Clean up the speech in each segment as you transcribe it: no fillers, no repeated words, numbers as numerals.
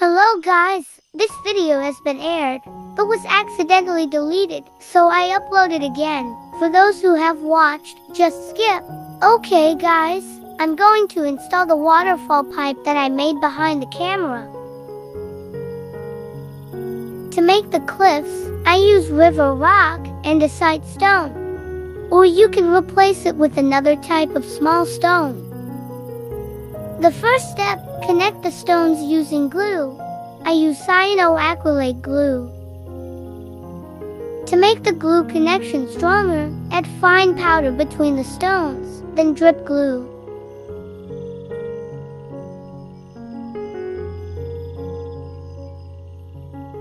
Hello guys, this video has been aired, but was accidentally deleted, so I upload it again. For those who have watched, just skip. Okay guys, I'm going to install the waterfall pipe that I made behind the camera. To make the cliffs, I use river rock and a side stone. Or you can replace it with another type of small stone. The first step, connect the stones using glue. I use cyanoacrylate glue. To make the glue connection stronger, add fine powder between the stones, then drip glue.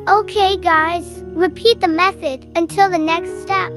Okay guys, repeat the method until the next step.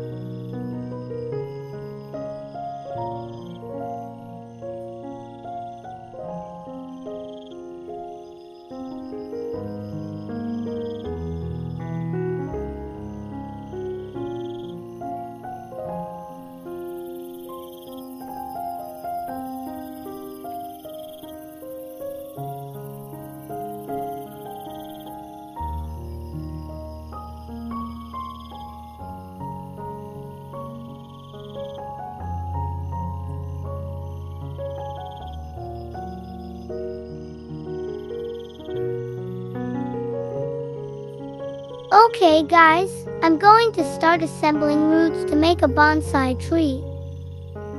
Okay guys, I'm going to start assembling roots to make a bonsai tree.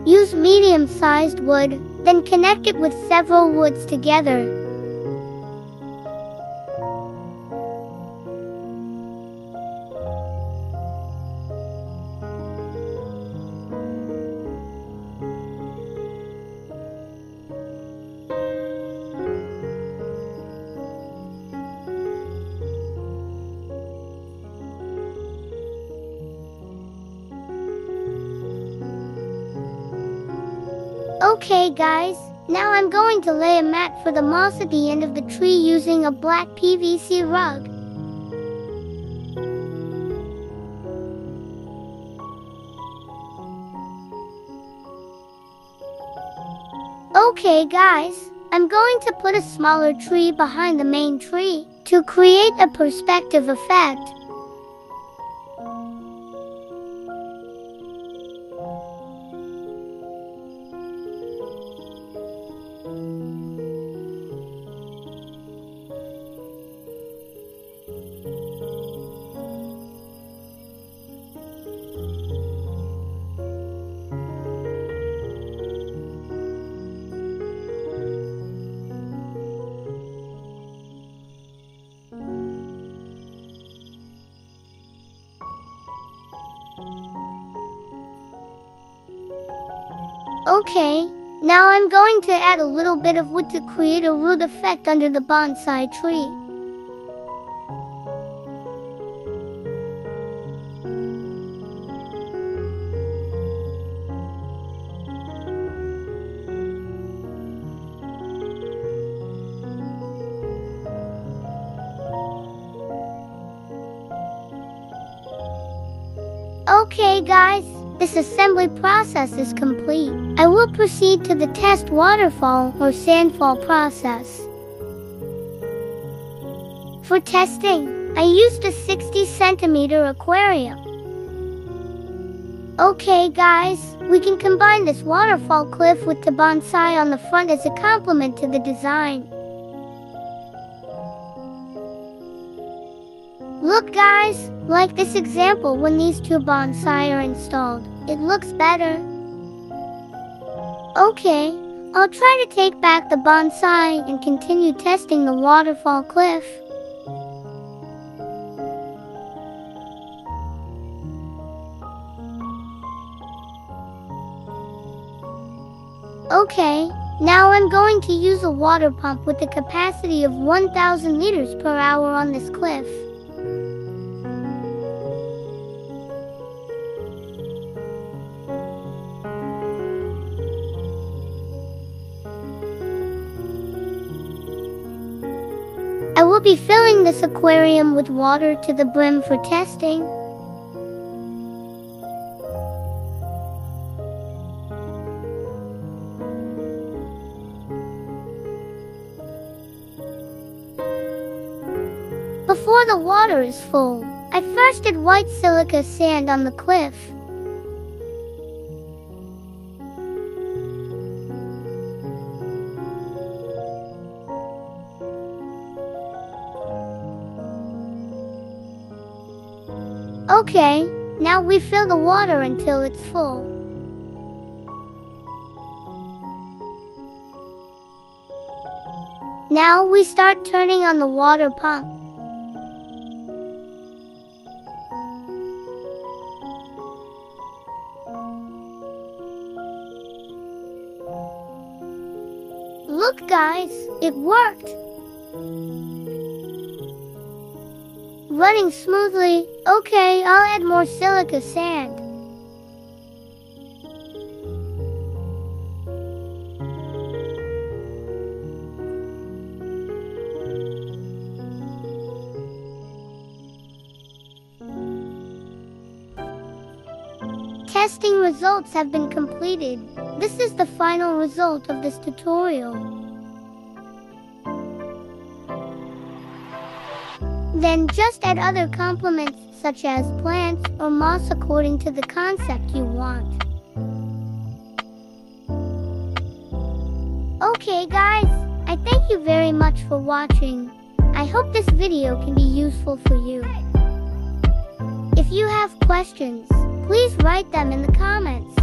Use medium-sized wood, then connect it with several woods together. Okay guys, now I'm going to lay a mat for the moss at the end of the tree using a black PVC rug. Okay guys, I'm going to put a smaller tree behind the main tree to create a perspective effect. Okay, now I'm going to add a little bit of wood to create a root effect under the bonsai tree. Okay guys, this assembly process is complete. I will proceed to the test waterfall or sandfall process. For testing, I used a 60-centimeter aquarium. Okay guys, we can combine this waterfall cliff with the bonsai on the front as a complement to the design. Look guys, like this example when these two bonsai are installed, it looks better. Okay, I'll try to take back the bonsai and continue testing the waterfall cliff. Okay, now I'm going to use a water pump with a capacity of 1,000 liters per hour on this cliff. I will be filling this aquarium with water to the brim for testing. Before the water is full, I first did white silica sand on the cliff. Okay, now we fill the water until it's full. Now we start turning on the water pump. Look guys, it worked! Running smoothly. Okay, I'll add more silica sand. Testing results have been completed. This is the final result of this tutorial. Then just add other complements such as plants or moss according to the concept you want. Okay guys, I thank you very much for watching. I hope this video can be useful for you. If you have questions, please write them in the comments.